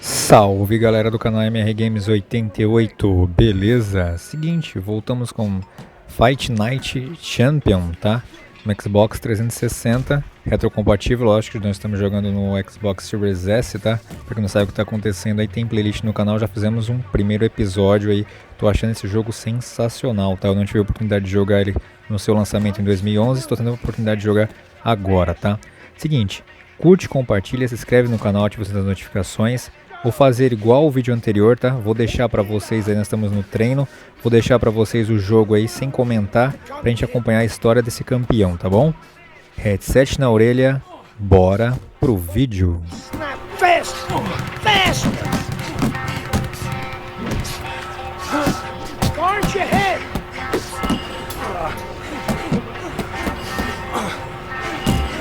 Salve galera do canal MR Games 88, beleza? Seguinte, voltamos com Fight Night Campeão, tá? No Xbox 360, retrocompatível, lógico que nós estamos jogando no Xbox Series S, tá? Pra quem não sabe o que tá acontecendo aí, tem playlist no canal, já fizemos um primeiro episódio aí. Tô achando esse jogo sensacional, tá? Eu não tive a oportunidade de jogar ele no seu lançamento em 2011, estou tendo a oportunidade de jogar agora, tá? Seguinte, curte, compartilha, se inscreve no canal, ativa as notificações. Vou fazer igual o vídeo anterior, tá? Vou deixar pra vocês aí, nós estamos no treino. Vou deixar pra vocês o jogo aí sem comentar, pra gente acompanhar a história desse campeão, tá bom? Headset na orelha, bora pro vídeo. Fast! Fast! Guard your head!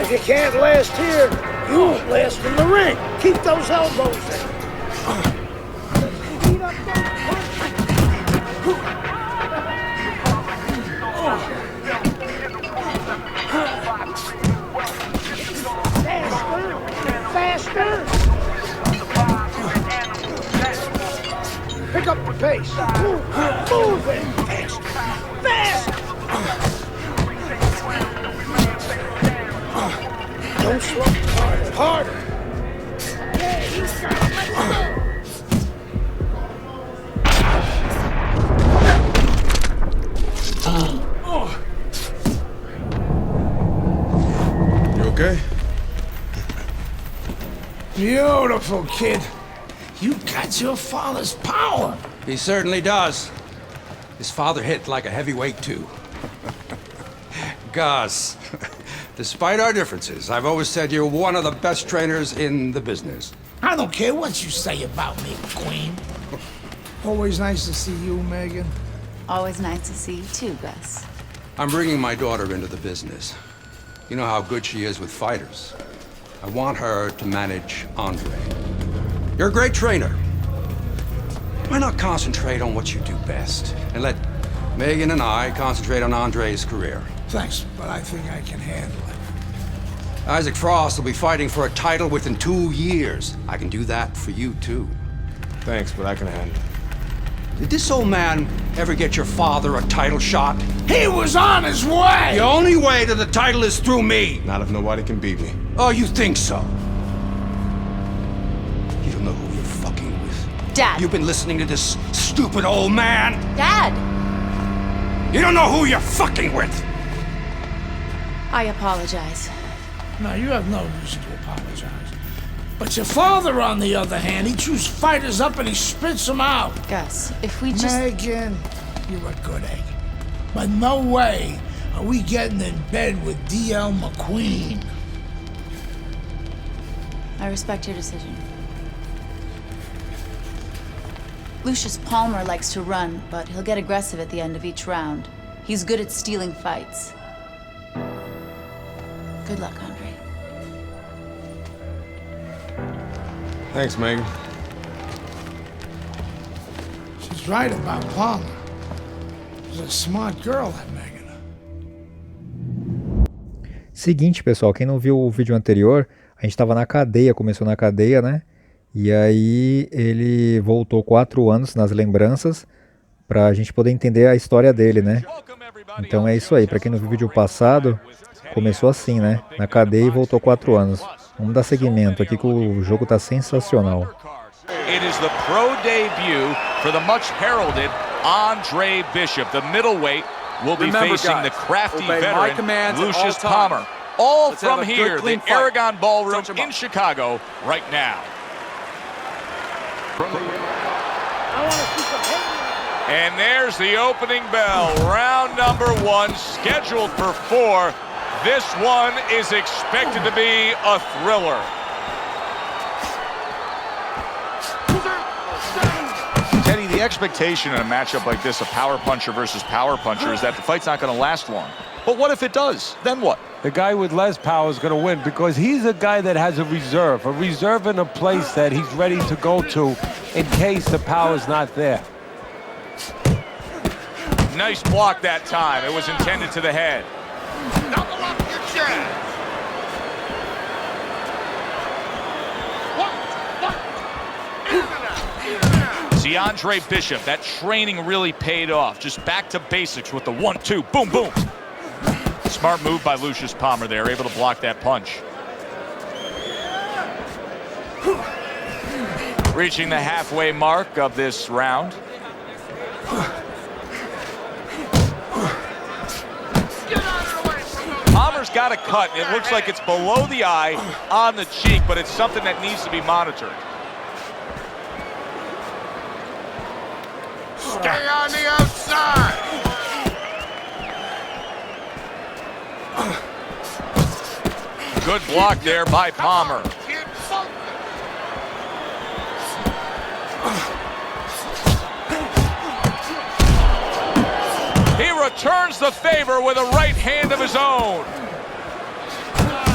If you can't last here, you won't last in the ring. Keep those elbows in. Feet up there. Faster! Pick up the pace. Move it! Fast! Fast! Don't slow. Harder! Harder! Yeah, he's got it. Let's go! You okay? Beautiful, kid. You got your father's power. He certainly does. His father hit like a heavyweight, too. Gus, despite our differences, I've always said you're one of the best trainers in the business. I don't care what you say about me, Queen. Always nice to see you, Megan. Always nice to see you too, Gus. I'm bringing my daughter into the business. You know how good she is with fighters. I want her to manage Andre. You're a great trainer. Why not concentrate on what you do best and let Megan and I concentrate on Andre's career? Thanks, but I think I can handle it. Isaac Frost will be fighting for a title within 2 years. I can do that for you, too. Thanks, but I can handle it. Did this old man ever get your father a title shot? He was on his way! The only way to the title is through me. Not if nobody can beat me. Oh, you think so? You don't know who you're fucking with. Dad! You've been listening to this stupid old man. Dad! You don't know who you're fucking with. I apologize. No, you have no reason to apologize. But your father, on the other hand, he chews fighters up and he spits them out. Gus, if we just... Megan, you're a good egg. But no way are we getting in bed with D.L. McQueen. I respect your decision. Lucius Palmer likes to run, but he'll get aggressive at the end of each round. He's good at stealing fights. Good luck, Andre. Thanks, Megan. She's right about Palmer. She's a smart girl, that Megan. Seguinte, pessoal, quem não viu o vídeo anterior, a gente estava na cadeia, começou na cadeia, né? E aí ele voltou 4 anos nas lembranças pra gente poder entender a história dele, né? Então é isso aí, pra quem não viu o vídeo passado, começou assim, né? Na cadeia e voltou 4 anos. Vamos dar seguimento aqui que o jogo tá sensacional. It is the pro debut for the much heralded Andre Bishop. The middleweight will be facing the crafty veteran Lucius Palmer. All from here, the Aragon Ballroom in Chicago right now. And there's the opening bell. Round number 1, scheduled for 4. This one is expected to be a thriller. Teddy, the expectation in a matchup like this, a power puncher versus power puncher, is that the fight's not going to last long. But what if it does? Then what? The guy with less power is going to win because he's a guy that has a reserve in a place that he's ready to go to in case the power's not there. Nice block that time. It was intended to the head. Double up your jab. See, Andre Bishop, that training really paid off. Just back to basics with the 1-2, boom, boom. Smart move by Lucius Palmer there, able to block that punch. Reaching the halfway mark of this round. Palmer's got a cut. It looks like it's below the eye on the cheek, but it's something that needs to be monitored. Stay on the outside. Good block there by Palmer. He returns the favor with a right hand of his own.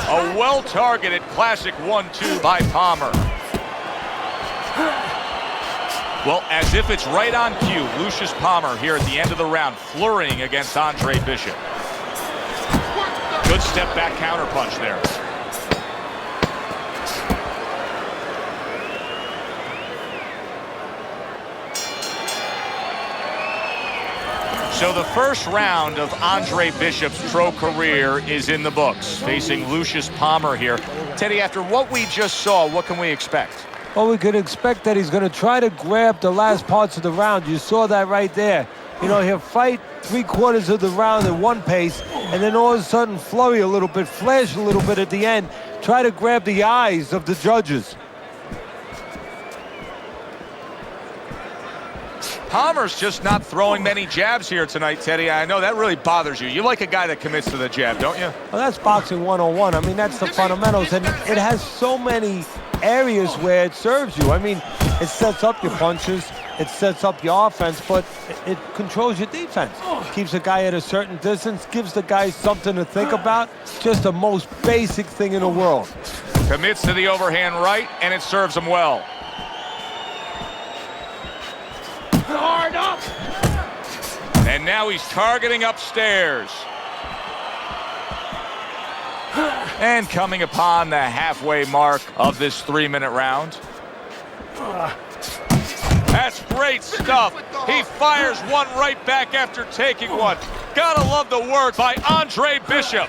A well-targeted classic 1-2 by Palmer. Well, as if it's right on cue, Lucius Palmer here at the end of the round, flurrying against Andre Bishop. Good step back counter punch there. So the first round of Andre Bishop's pro career is in the books, facing Lucius Palmer here. Teddy, after what we just saw, what can we expect? Well, we could expect that he's going to try to grab the last parts of the round. You saw that right there. You know, he'll fight 3/4 of the round at one pace, and then all of a sudden flurry a little bit, flash a little bit at the end, try to grab the eyes of the judges. Palmer's just not throwing many jabs here tonight, Teddy. I know that really bothers you. You like a guy that commits to the jab, don't you? Well, that's boxing 101. I mean, that's the fundamentals, and it has so many areas where it serves you. I mean, it sets up your punches, it sets up your offense, but it controls your defense. Keeps a guy at a certain distance, gives the guy something to think about. Just the most basic thing in the world. Commits to the overhand right, and it serves him well. Hard up. And now he's targeting upstairs. And coming upon the halfway mark of this 3-minute round. That's great stuff. He fires one right back after taking one. Gotta love the work by Andre Bishop.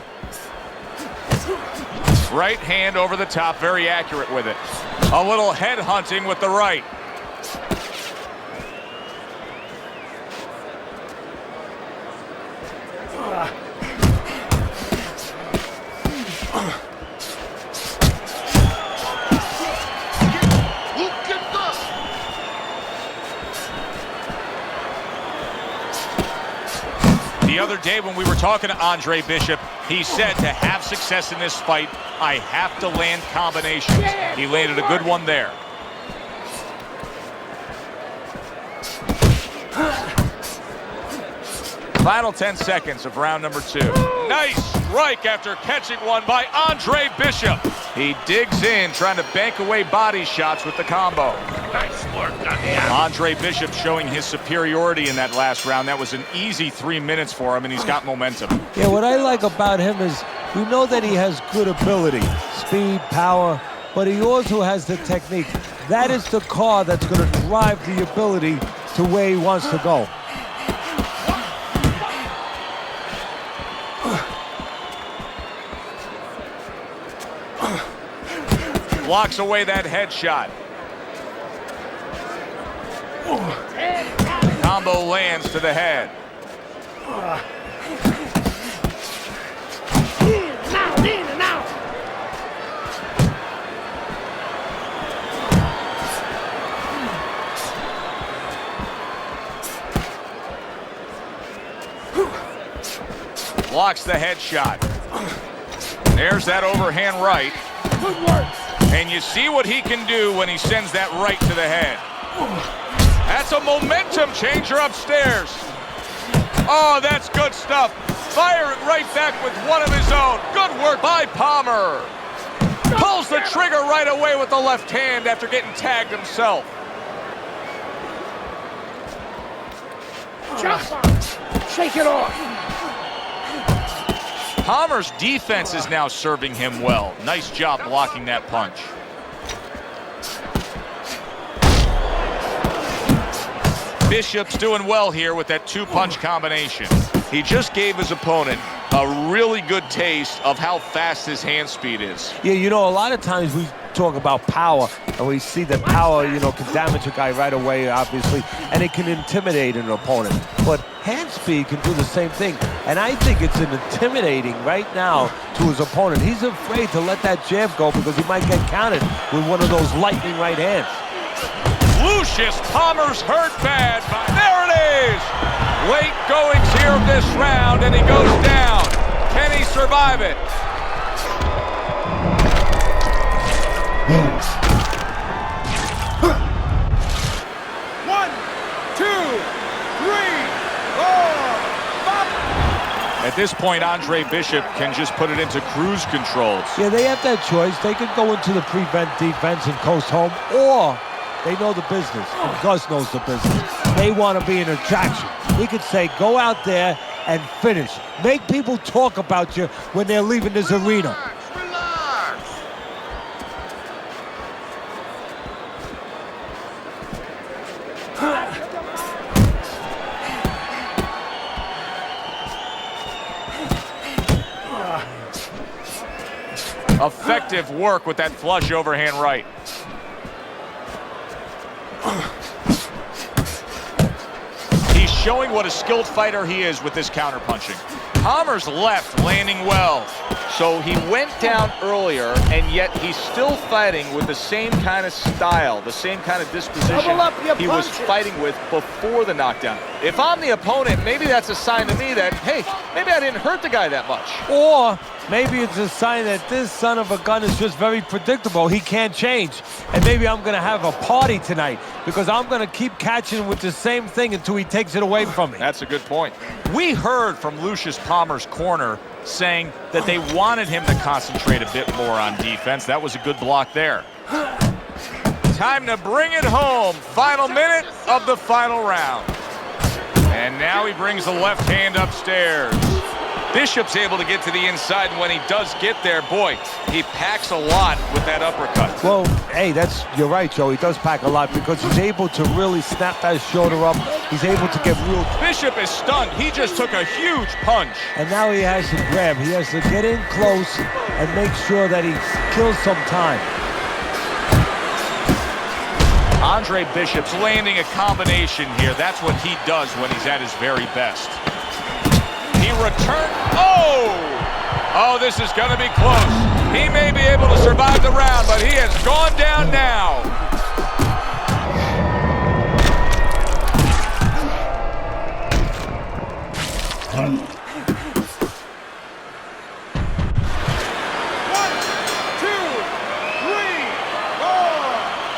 Right hand over the top, very accurate with it. A little head hunting with the right. The other day when we were talking to Andre Bishop, he said to have success in this fight, I have to land combinations. He landed a good one there. Final 10 seconds of round number 2. Nice strike after catching one by Andre Bishop. He digs in, trying to bank away body shots with the combo. Nice work. Andre Bishop showing his superiority in that last round. That was an easy 3 minutes for him, and he's got momentum. Yeah, what I like about him is we know that he has good ability, speed, power, but he also has the technique. That is the car that's going to drive the ability to where he wants to go. Blocks away that headshot. Combo lands to the head. Blocks the headshot. There's that overhand right. Good work. And you see what he can do when he sends that right to the head. That's a momentum changer upstairs. Oh, that's good stuff. Firing right back with one of his own. Good work by Palmer. Pulls the trigger right away with the left hand after getting tagged himself. Jump on. Shake it off. Palmer's defense is now serving him well. Nice job blocking that punch. Bishop's doing well here with that two-punch combination. He just gave his opponent a really good taste of how fast his hand speed is. Yeah, you know, a lot of times we talk about power, and we see that power, you know, can damage a guy right away, obviously, and it can intimidate an opponent. But hand speed can do the same thing, and I think it's intimidating right now to his opponent. He's afraid to let that jab go because he might get countered with one of those lightning right hands. Lucius Palmer's hurt bad. There it is! Late goings here of this round, and he goes down. Can he survive it? One, two, three, four, five. At this point, Andre Bishop can just put it into cruise control. Yeah, they have that choice. They could go into the prevent defense and coast home, or they know the business, and Gus knows the business. They want to be an attraction. We could say, go out there and finish. Make people talk about you when they're leaving this arena. Relax. Effective work with that flush overhand right. He's showing what a skilled fighter he is with this counterpunching. Palmer's left landing well. So he went down earlier, and yet he's still fighting with the same kind of style, the same kind of disposition he was fighting with before the knockdown. If I'm the opponent, maybe that's a sign to me that, hey, maybe I didn't hurt the guy that much. Or maybe it's a sign that this son of a gun is just very predictable. He can't change. And maybe I'm going to have a party tonight because I'm going to keep catching with the same thing until he takes it away from me. That's a good point. We heard from Lucius Palmer's corner saying that they wanted him to concentrate a bit more on defense. That was a good block there. Time to bring it home. Final minute of the final round. And now he brings the left hand upstairs. Bishop's able to get to the inside, and when he does get there, boy, he packs a lot with that uppercut. Well, hey, you're right, Joe. He does pack a lot because he's able to really snap that shoulder up. He's able to get real. Bishop is stunned. He just took a huge punch. And now he has to grab. He has to get in close and make sure that he kills some time. Andre Bishop's landing a combination here. That's what he does when he's at his very best. He returned. Oh, this is going to be close. He may be able to survive the round, but he has gone down now. One, two, three, four,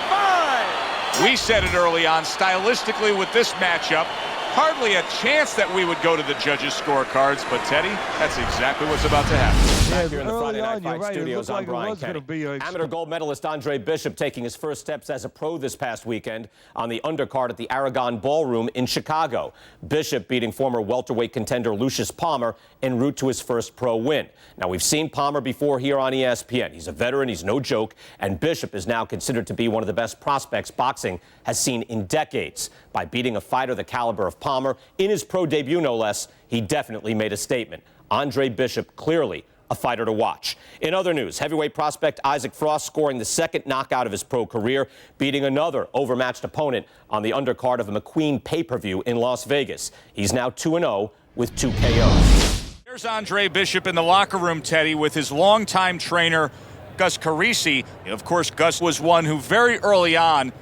five. We said it early on, stylistically with this matchup, hardly a chance that we would go to the judges' scorecards, but Teddy, that's exactly what's about to happen. Back here in the Friday Night Fight studios, I'm Brian Kenny. Amateur gold medalist Andre Bishop taking his first steps as a pro this past weekend on the undercard at the Aragon Ballroom in Chicago. Bishop beating former welterweight contender Lucius Palmer en route to his first pro win. Now, we've seen Palmer before here on ESPN. He's a veteran, he's no joke, and Bishop is now considered to be one of the best prospects boxing has seen in decades. By beating a fighter the caliber of Palmer in his pro debut, no less, he definitely made a statement. Andre Bishop, clearly a fighter to watch. In other news, heavyweight prospect Isaac Frost scoring the second knockout of his pro career, beating another overmatched opponent on the undercard of a McQueen pay-per-view in Las Vegas. He's now 2-0 with 2 KOs. There's Andre Bishop in the locker room, Teddy, with his longtime trainer, Gus Carisi. Of course, Gus was one who very early on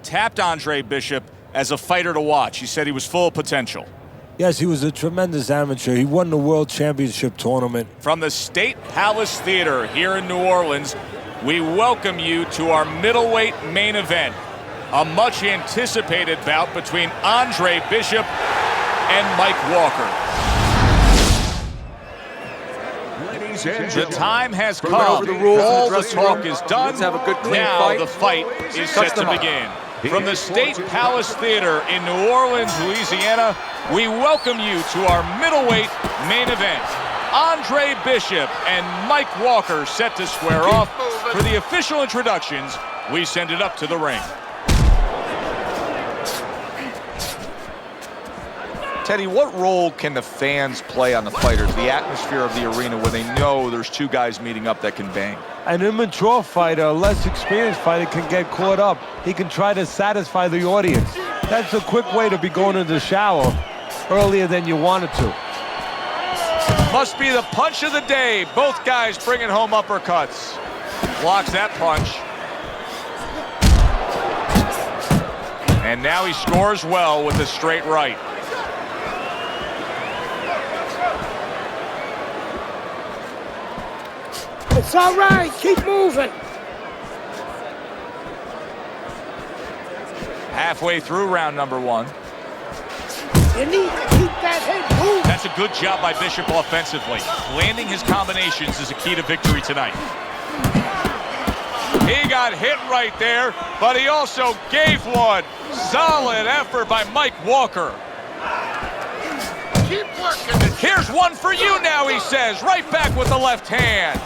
tapped Andre Bishop as a fighter to watch. He said he was full of potential. Yes, he was a tremendous amateur. He won the World Championship tournament. From the State Palace Theater here in New Orleans, we welcome you to our middleweight main event. A much anticipated bout between Andre Bishop and Mike Walker. The time has come. All the talk is done. Let's have a good, clean now fight. the fight is set to begin. From the State Palace Theater in New Orleans, Louisiana, we welcome you to our middleweight main event. Andre Bishop and Mike Walker set to square off. For the official introductions, we send it up to the ring. Teddy, what role can the fans play on the fighters, the atmosphere of the arena when they know there's two guys meeting up that can bang? An immature fighter, a less experienced fighter can get caught up. He can try to satisfy the audience. That's a quick way to be going to the shower earlier than you wanted to. Must be the punch of the day. Both guys bringing home uppercuts. Blocks that punch. And now he scores well with a straight right. It's all right. Keep moving. Halfway through round number one. You need to keep that head moving. That's a good job by Bishop offensively. Landing his combinations is a key to victory tonight. He got hit right there, but he also gave one. Solid effort by Mike Walker. Keep working. Here's one for you now, he says. Right back with the left hand.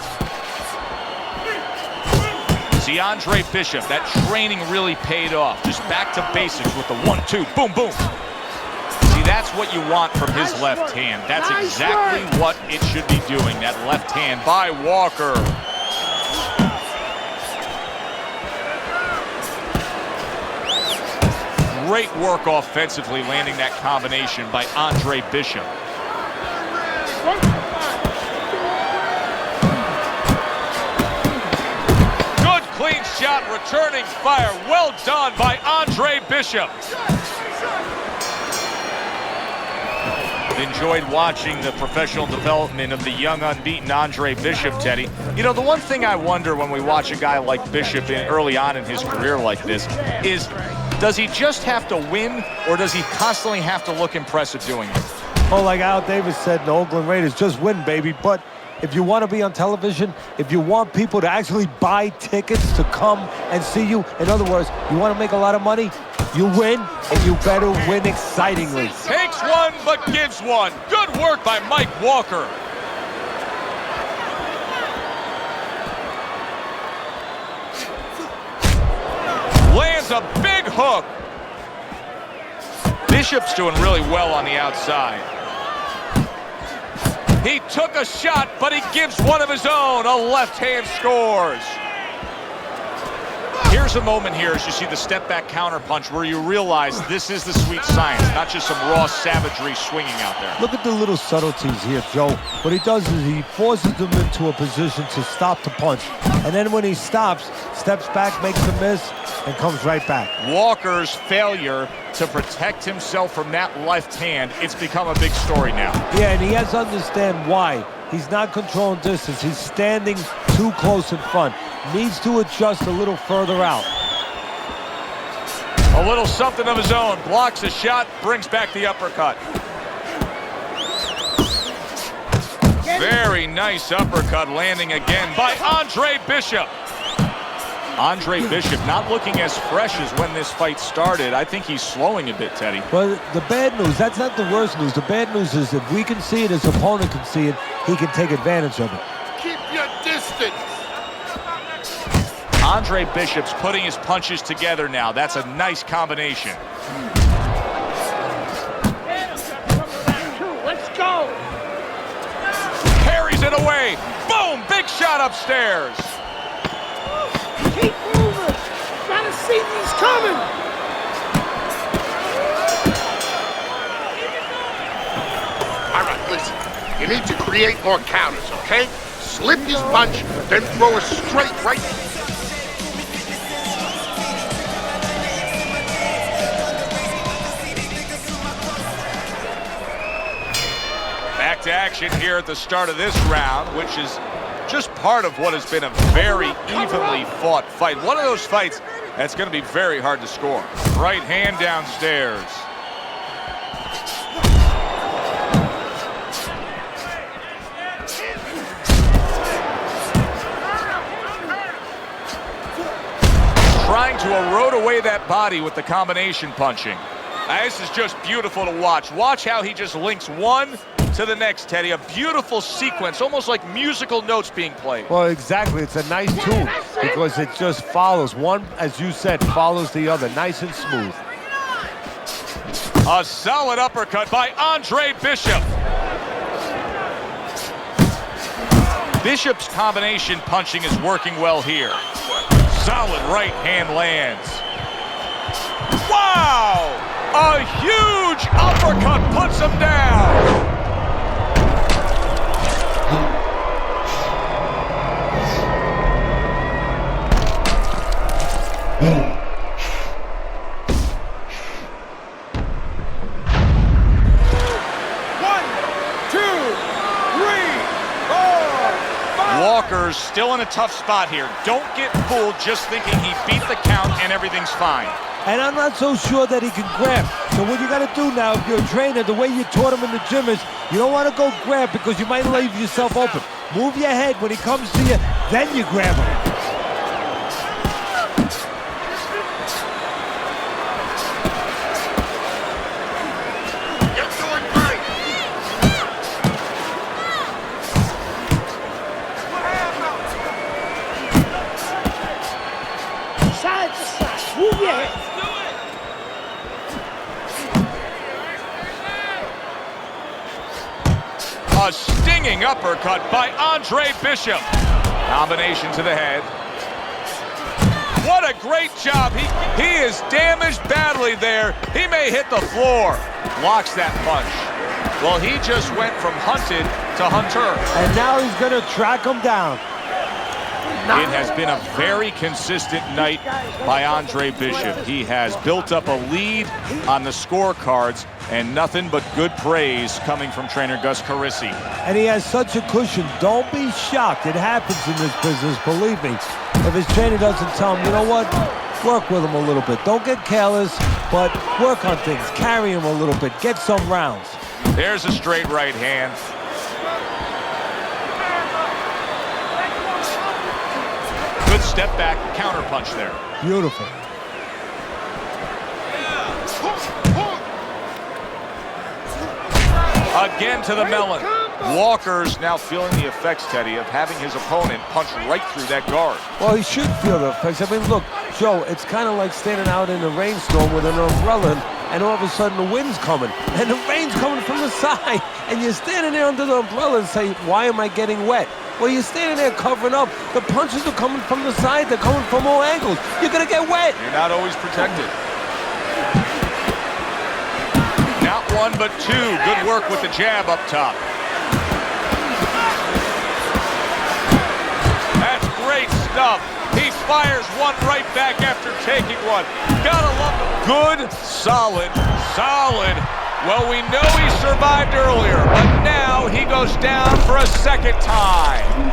See, Andre Bishop, that training really paid off. Just back to basics with the 1-2, boom, boom. See, that's what you want from his left hand. That's exactly what it should be doing, that left hand by Walker. Great work offensively, landing that combination by Andre Bishop. Clean shot, returning fire. Well done by Andre Bishop. Enjoyed watching the professional development of the young, unbeaten Andre Bishop, Teddy. You know, the one thing I wonder when we watch a guy like Bishop early on in his career like this is, does he just have to win, or does he constantly have to look impressive doing it? Oh, like Al Davis said in the Oakland Raiders, just win, baby. But if you want to be on television, if you want people to actually buy tickets to come and see you, in other words, you want to make a lot of money, you win, and you better win excitingly. Takes one, but gives one. Good work by Mike Walker. Lands a big hook. Bishop's doing really well on the outside. He took a shot, but he gives one of his own. A left hand scores. Here's a moment here as you see the step back counter punch where you realize this is the sweet science, not just some raw savagery swinging out there. Look at the little subtleties here, Joe. What he does is he forces them into a position to stop the punch. And then when he stops, steps back, makes a miss, and comes right back. Walker's failure to protect himself from that left hand, it's become a big story now. Yeah, and he has to understand why. He's not controlling distance. He's standing too close in front. Needs to adjust a little further out. A little something of his own. Blocks a shot, brings back the uppercut. Very nice uppercut landing again by Andre Bishop. Andre Bishop not looking as fresh as when this fight started. I think he's slowing a bit, Teddy. Well, the bad news, that's not the worst news. The bad news is if we can see it, his opponent can see it, he can take advantage of it. Keep your distance. Andre Bishop's putting his punches together now. That's a nice combination. Let's go. Carries it away. Boom! Big shot upstairs. Keep moving. Gotta see these coming. All right, listen. You need to create more counters, okay? Slip his punch, then throw a straight right. Back to action here at the start of this round, which is just part of what has been a very evenly fought fight. One of those fights that's going to be very hard to score. Right hand downstairs. Trying to erode away of that body with the combination punching. This is just beautiful to watch. Watch how he just links one to the next, Teddy. A beautiful sequence, almost like musical notes being played. Well, exactly. It's a nice tune because it just follows. One, as you said, follows the other. Nice and smooth. A solid uppercut by Andre Bishop. Bishop's combination punching is working well here. Solid right hand lands. Wow! A huge uppercut puts him down. Walker's still in a tough spot here. Don't get fooled just thinking he beat the count and everything's fine. And I'm not so sure that he can grab. So what you got to do now, if you're a trainer, the way you taught him in the gym is you don't want to go grab because you might leave yourself open. Move your head when he comes to you, then you grab him. Move your head. A stinging uppercut by Andre Bishop. Combination to the head. What a great job. He is damaged badly there. He may hit the floor. Blocks that punch. Well, he just went from hunted to hunter. And now he's going to track him down. It has been a very consistent night by Andre Bishop. He has built up a lead on the scorecards, and nothing but good praise coming from trainer Gus Carisi. And he has such a cushion. Don't be shocked. It happens in this business, believe me. If his trainer doesn't tell him, you know what? Work with him a little bit. Don't get careless, but work on things. Carry him a little bit. Get some rounds. There's a straight right hand. Good step back, counter punch there. Beautiful. Again to the melon. Walker's now feeling the effects, Teddy, of having his opponent punch right through that guard. Well, he should feel the effects. I mean, look, Joe, it's kind of like standing out in a rainstorm with an umbrella, and all of a sudden the wind's coming, and the rain's coming from the side, and you're standing there under the umbrella and say, why am I getting wet? Well, you're standing there covering up. The punches are coming from the side. They're coming from all angles. You're going to get wet. You're not always protected. Not one, but two. Good work with the jab up top. That's great stuff. He fires one right back after taking one. Gotta love it. Good, solid. Well, we know he survived earlier, but now he goes down for a second time.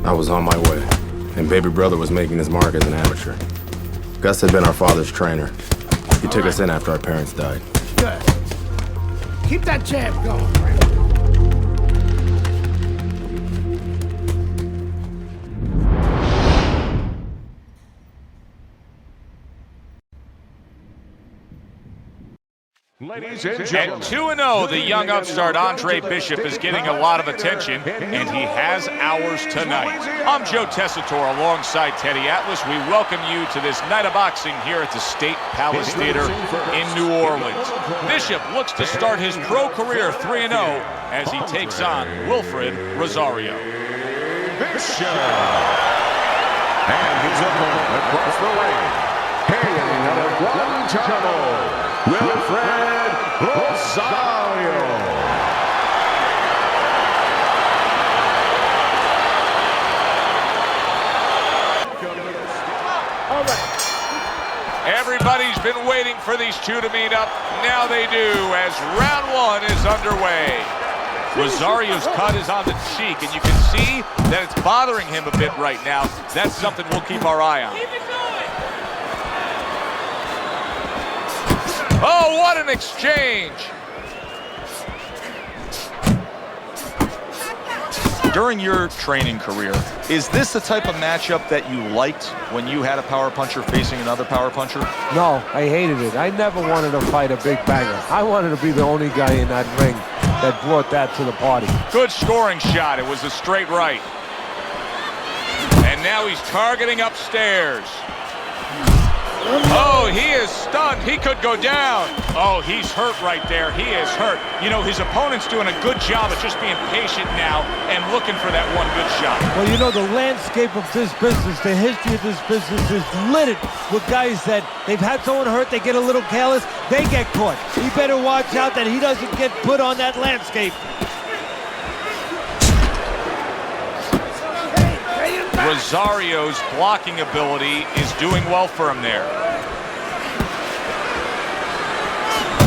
I was on my way, and baby brother was making his mark as an amateur. Gus had been our father's trainer. He took us in after our parents died. Good. Keep that jab going. And 2-0, the young upstart Andre Bishop is getting a lot of attention, and he has ours tonight. I'm Joe Tessitore alongside Teddy Atlas. We welcome you to this night of boxing here at the State Palace Theater in New Orleans. Bishop looks to start his pro career 3-0 as he takes on Wilfred Rosario. Bishop. And his opponent across the ring, hailing out of Guantanamo, Wilfred Rosario. Everybody's been waiting for these two to meet up. Now they do as round one is underway. Rosario's cut is on the cheek, and you can see that it's bothering him a bit right now. That's something we'll keep our eye on. Oh, what an exchange! During your training career, is this the type of matchup that you liked when you had a power puncher facing another power puncher? No, I hated it. I never wanted to fight a big banger. I wanted to be the only guy in that ring that brought that to the party. Good scoring shot. It was a straight right. And now he's targeting upstairs. Oh, he is stunned. He could go down. Oh, he's hurt right there. He is hurt. You know, his opponent's doing a good job of just being patient now and looking for that one good shot. Well, you know, the landscape of this business, the history of this business is littered with guys that they've had someone hurt, they get a little careless, they get caught. He better watch out that he doesn't get put on that landscape. Rosario's blocking ability is doing well for him there.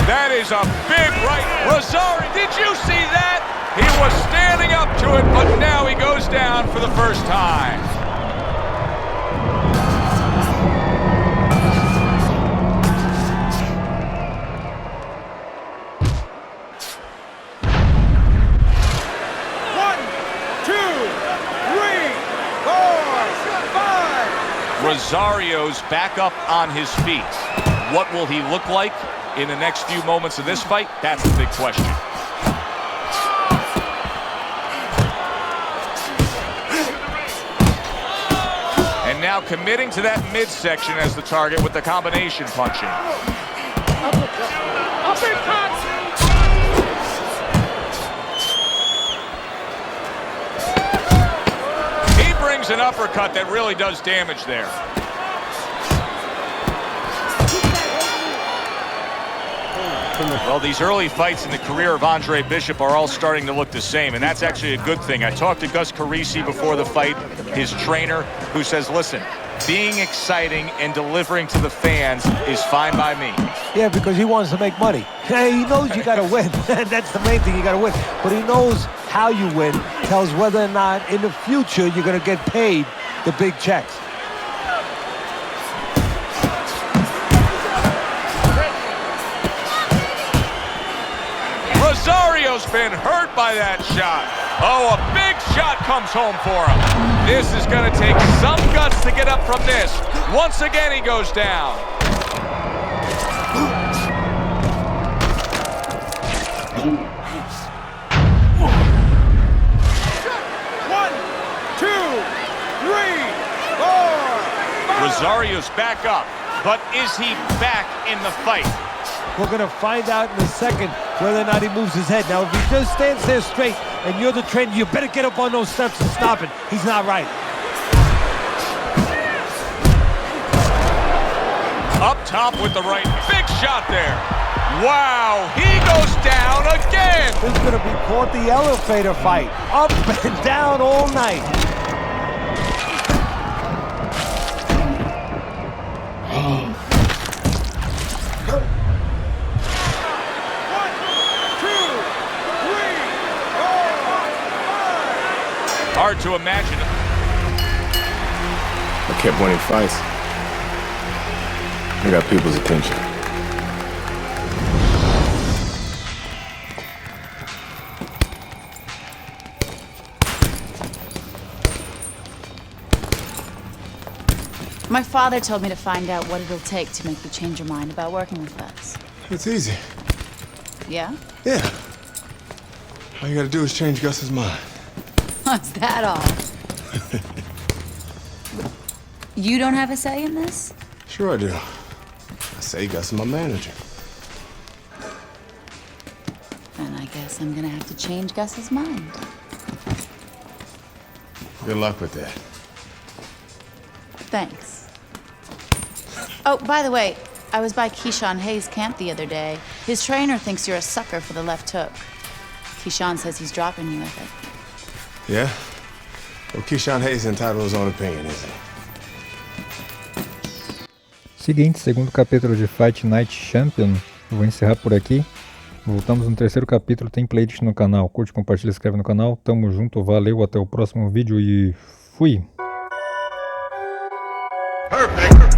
That is a big right. Rosario, did you see that? He was standing up to it, but now he goes down for the first time. Rosario's back up on his feet. What will he look like in the next few moments of this fight? That's the big question. And now committing to that midsection as the target with the combination punching. An uppercut that really does damage there. Well, these early fights in the career of Andre Bishop are all starting to look the same, and that's actually a good thing. I talked to Gus Carisi before the fight, his trainer, who says, listen, being exciting and delivering to the fans is fine by me. Yeah, because he wants to make money. He knows you got to win. That's the main thing, you got to win. But he knows how you win, tells whether or not in the future you're going to get paid the big checks. Rosario's been hurt by that shot. Oh, a big shot comes home for him. This is going to take some guts to get up from this. Once again, he goes down. Rosario's back up, but is he back in the fight? We're going to find out in a second whether or not he moves his head. Now, if he just stands there straight and you're the trainer, you better get up on those steps and stop it. He's not right. Up top with the right. Big shot there. Wow, he goes down again. This is going to be called the elevator fight. Up and down all night. Hard to imagine. I kept winning fights. I got people's attention. My father told me to find out what it'll take to make you change your mind about working with us. It's easy. Yeah? Yeah. All you gotta do is change Gus's mind. Is that all? You don't have a say in this? Sure I do. I say Gus is my manager. Then I guess I'm gonna have to change Gus's mind. Good luck with that. Thanks. Oh, by the way, I was by Keyshawn Hayes' camp the other day. His trainer thinks you're a sucker for the left hook. Keyshawn says he's dropping you with it. Yeah? Well, Keyshawn Hayes entitled to his own opinion, isn't he? Seguinte, segundo capítulo de Fight Night Champion. Eu vou encerrar por aqui. Voltamos no terceiro capítulo, tem playlist no canal. Curte, compartilha, inscreve no canal. Tamo junto, valeu, até o próximo vídeo e fui! Perfect.